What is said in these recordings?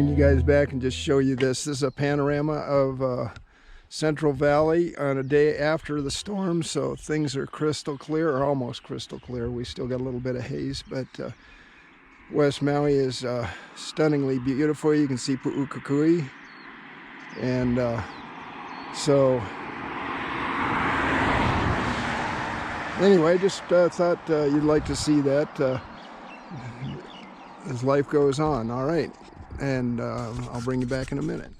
bring you guys back and just show you this. This is a panorama of Central Valley on a day after the storm, so things are crystal clear, or almost crystal clear. We still got a little bit of haze, but West Maui is stunningly beautiful. You can see Pu'ukukui, and so anyway, just thought you'd like to see that as life goes on. All right, and I'll bring you back in a minute.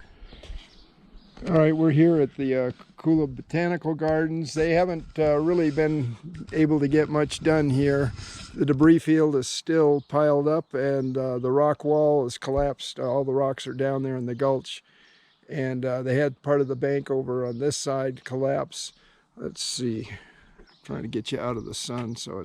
All right, we're here at the Kula Botanical Gardens. They haven't really been able to get much done here. The debris field is still piled up, and the rock wall is collapsed. All the rocks are down there in the gulch, and they had part of the bank over on this side collapse. Let's see, I'm trying to get you out of the sun so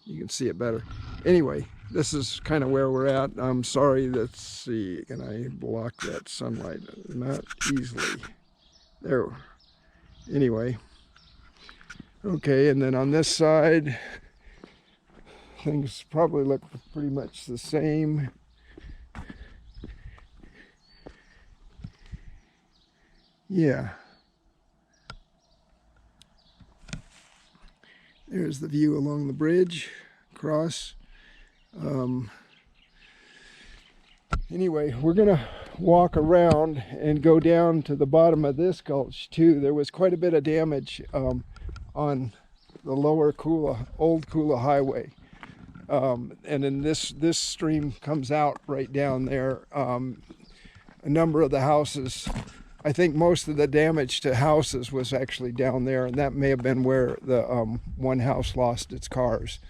you can see it better. Anyway, this is kind of where we're at. I'm sorry, let's see, can I block that sunlight? Not easily. There. Anyway. Okay, and then on this side, things probably look pretty much the same. Yeah. There's the view along the bridge, across. Anyway, we're gonna walk around and go down to the bottom of this gulch too. There was quite a bit of damage on the lower Kula, old Kula highway. And then this stream comes out right down there. A number of the houses, I think most of the damage to houses was actually down there, and that may have been where the one house lost its cars.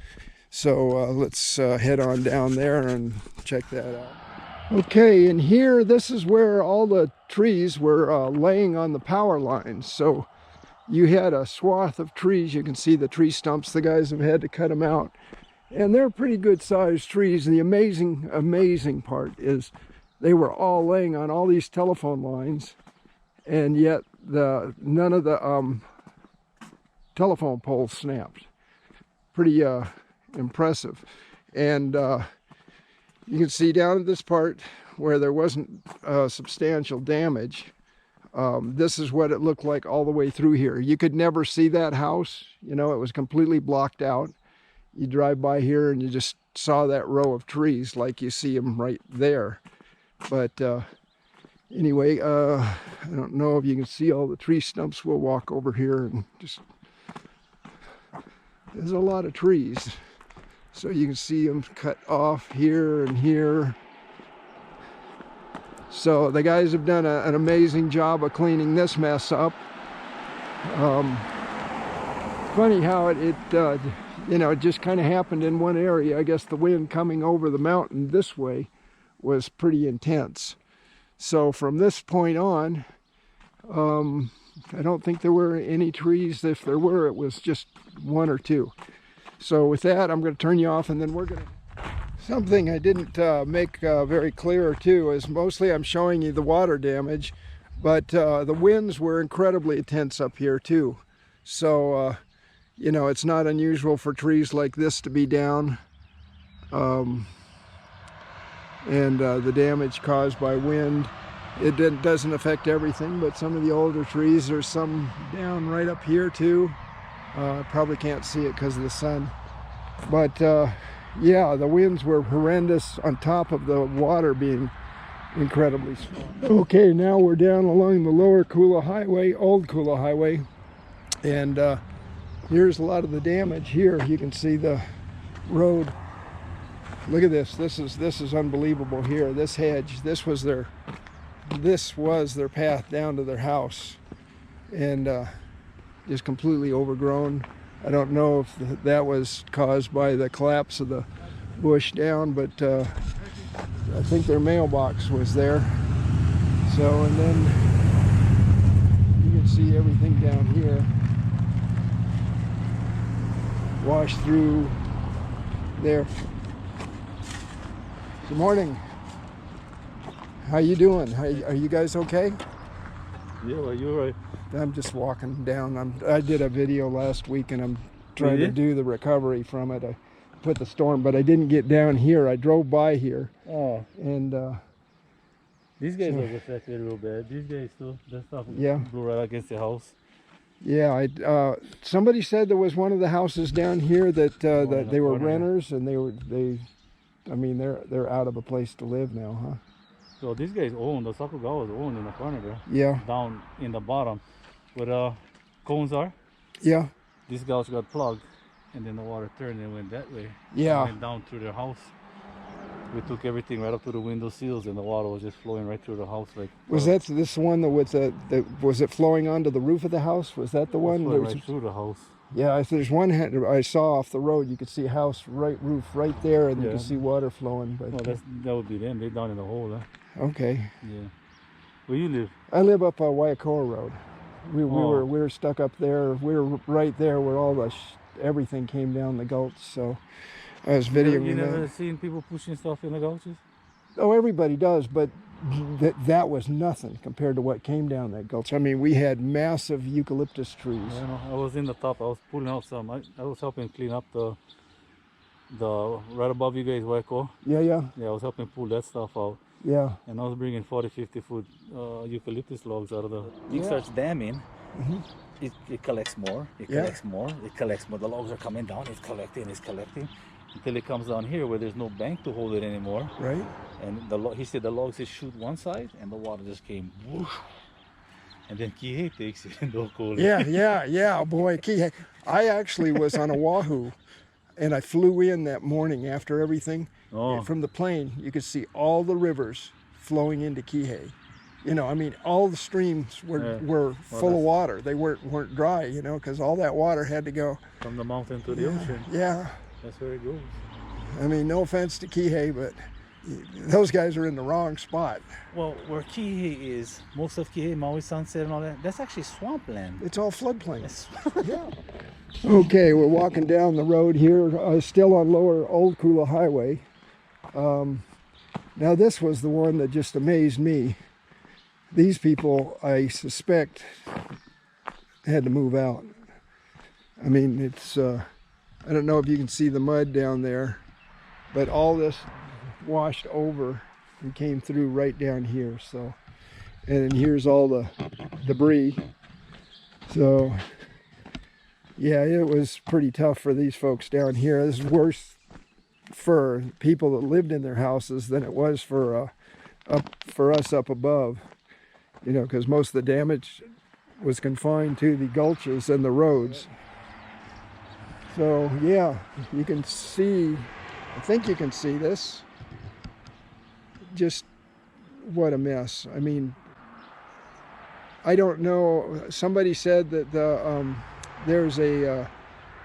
So let's head on down there and check that out. Okay, and here, this is where all the trees were laying on the power lines. So you had a swath of trees. You can see the tree stumps. The guys have had to cut them out. And they're pretty good sized trees. The amazing part is they were all laying on all these telephone lines, and yet none of the telephone poles snapped. Pretty impressive. And you can see down at this part where there wasn't substantial damage. This is what it looked like all the way through here. You could never see that house. You know, it was completely blocked out. You drive by here and you just saw that row of trees like you see them right there. But anyway, I don't know if you can see all the tree stumps. We'll walk over here and just, there's a lot of trees. So you can see them cut off here and here. So the guys have done an amazing job of cleaning this mess up. Funny how it you know, it just kind of happened in one area. I guess the wind coming over the mountain this way was pretty intense. So from this point on, I don't think there were any trees. If there were, it was just one or two. So with that, I'm going to turn you off, and then we're going to... Something I didn't make very clear too is mostly I'm showing you the water damage, but the winds were incredibly intense up here too. So, you know, it's not unusual for trees like this to be down. And the damage caused by wind, it doesn't affect everything, but some of the older trees, there's some down right up here too. Probably can't see it because of the sun. But yeah, the winds were horrendous on top of the water being incredibly strong. Okay, now we're down along the lower Kula Highway, old Kula Highway. And here's a lot of the damage here. You can see the road. Look at this. This is unbelievable here. This hedge, this was their path down to their house. And just completely overgrown. I don't know if that was caused by the collapse of the bush down, but I think their mailbox was there. So, and then you can see everything down here washed through there. Good morning. How you doing? Are you guys okay? Yeah, well, you're right. I'm just walking down. I did a video last week, and I'm trying to do the recovery from it. I put the storm, but I didn't get down here. I drove by here. Oh. And These guys So- was affected real bad. These guys too. That stuff Yeah. blew right against the house. Yeah, somebody said there was one of the houses down here that in that the they were corner there. renters, and I mean, they're out of a place to live now, huh? So these guys own, the Sakugawa was owned in the corner there. Yeah, Down in the bottom where cones are. yeah, These guys got plugged and then the water turned and went that way. yeah. It went down through their house. We took everything right up to the window sills and the water was just flowing right through the house. Like Was that this one that was it flowing onto the roof of the house? Was that the it was one? flowing There was- right through the house. Yeah, there's one I saw off the road. You could see a house roof right there, and you Yeah. could see water flowing. But Well, that would be them. They down in the hole. Huh? okay, Yeah. Where you live? I live up Waiakoa Road. We Oh. were stuck up there. We were right there where all everything came down the gulch. So I was videoing You that. never seen people pushing stuff in the gulches? Oh, everybody does, but that was nothing compared to what came down that gulch. I mean, we had massive eucalyptus trees. I know. I was in the top. I was pulling out some. I was helping clean up the right above you guys, Waco. Yeah, yeah, Yeah, I was helping pull that stuff out. yeah. And I was bringing 40, 50 foot eucalyptus logs out of the... It Yeah. starts damming. Mhm. It collects more. It Yeah. collects more. It collects more. The logs are coming down. It's collecting. It's collecting. Until it comes down here where there's no bank to hold it anymore. Right. And he said the logs just shoot one side, and the water just came. Whoosh. And then Kihei takes it and they'll call it. Yeah. Boy, I actually was on Oahu, and I flew in that morning after everything. Oh, From the plane, you could see all the rivers flowing into Kihei. You know, I mean, all the streams were Well, full of water. They weren't dry, you know, because all that water had to go. from the mountain to the ocean. Yeah. That's where it goes. I mean, no offense to Kihei, but those guys are in the wrong spot. Well, where Kihei is, most of Kihei, Maui Sunset and all that, that's actually swampland. It's all floodplain. That's Yeah. Okay, we're walking down the road here, still on Lower Old Kula Highway. Now this was the one that just amazed me. These people, I suspect, had to move out. I mean, it's, I don't know if you can see the mud down there, but all this washed over and came through right down here. So, and here's all the debris. So, yeah, it was pretty tough for these folks down here. This is worse for people that lived in their houses than it was for us up above. You know, because most of the damage was confined to the gulches and the roads. So yeah, you can see, I think you can see this. Just what a mess. I mean, I don't know. Somebody said that there's a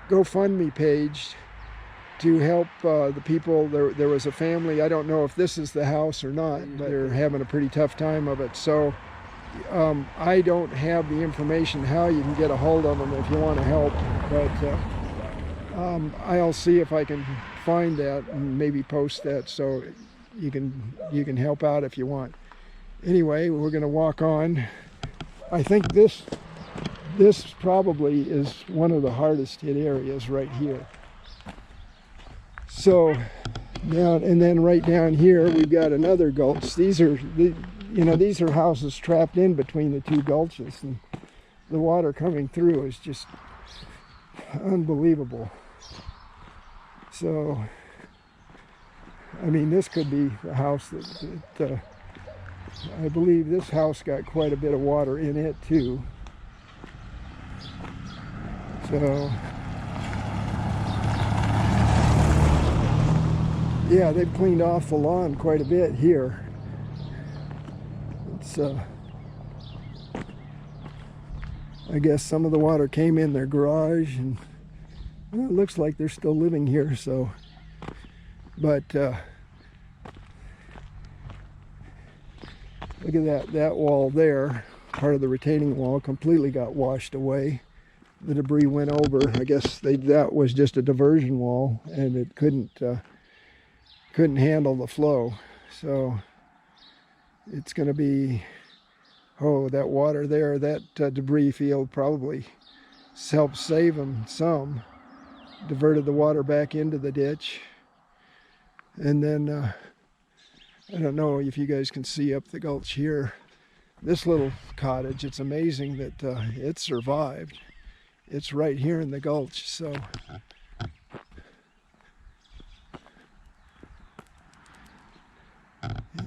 GoFundMe page to help the people. There was a family, I don't know if this is the house or not, but they're having a pretty tough time of it. So I don't have the information how you can get a hold of them if you want to help, but I'll see if I can find that and maybe post that so you can help out if you want. Anyway, we're going to walk on. I think this probably is one of the hardest hit areas right here. So down, and then right down here we've got another gulch. These are these are houses trapped in between the two gulches, and the water coming through is just unbelievable. So, I mean, this could be the house that I believe this house got quite a bit of water in it too. So, yeah, they've cleaned off the lawn quite a bit here. It's I guess some of the water came in their garage, and well, it looks like they're still living here. So, but look at that wall there. Part of the retaining wall completely got washed away. The debris went over. I guess that was just a diversion wall, and it couldn't handle the flow. So it's going to be, oh, that water there, that debris field probably helped save them some. Diverted the water back into the ditch. And then I don't know if you guys can see up the gulch here. This little cottage, it's amazing that it survived. It's right here in the gulch, so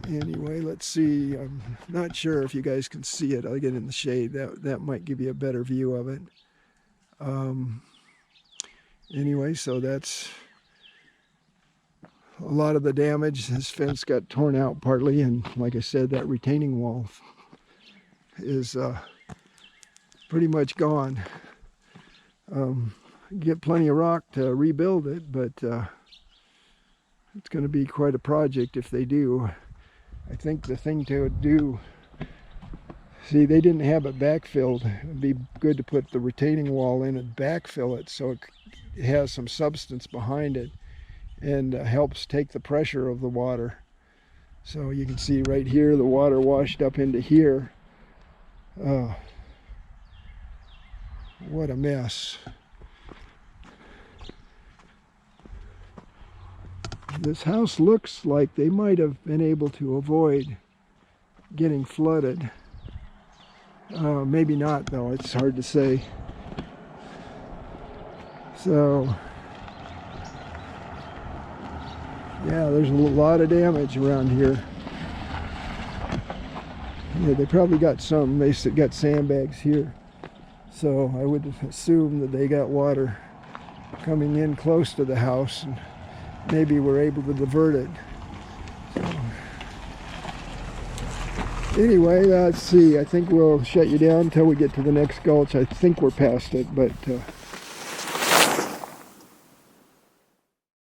anyway, let's see. I'm not sure if you guys can see it. I'll get in the shade. That might give you a better view of it. Anyway, so that's a lot of the damage. This fence got torn out partly, and like I said, that retaining wall is pretty much gone. Get plenty of rock to rebuild it, but it's going to be quite a project if they do. I think the thing to do, see, they didn't have it backfilled. It'd be good to put the retaining wall in and backfill it so it has some substance behind it and helps take the pressure of the water. So you can see right here the water washed up into here. What a mess. This house looks like they might have been able to avoid getting flooded. Maybe not though, it's hard to say. So, yeah, there's a lot of damage around here. Yeah, they probably got some. They got sandbags here. So I would assume that they got water coming in close to the house and maybe we're able to divert it. So, anyway, let's see. I think we'll shut you down until we get to the next gulch. I think we're past it, but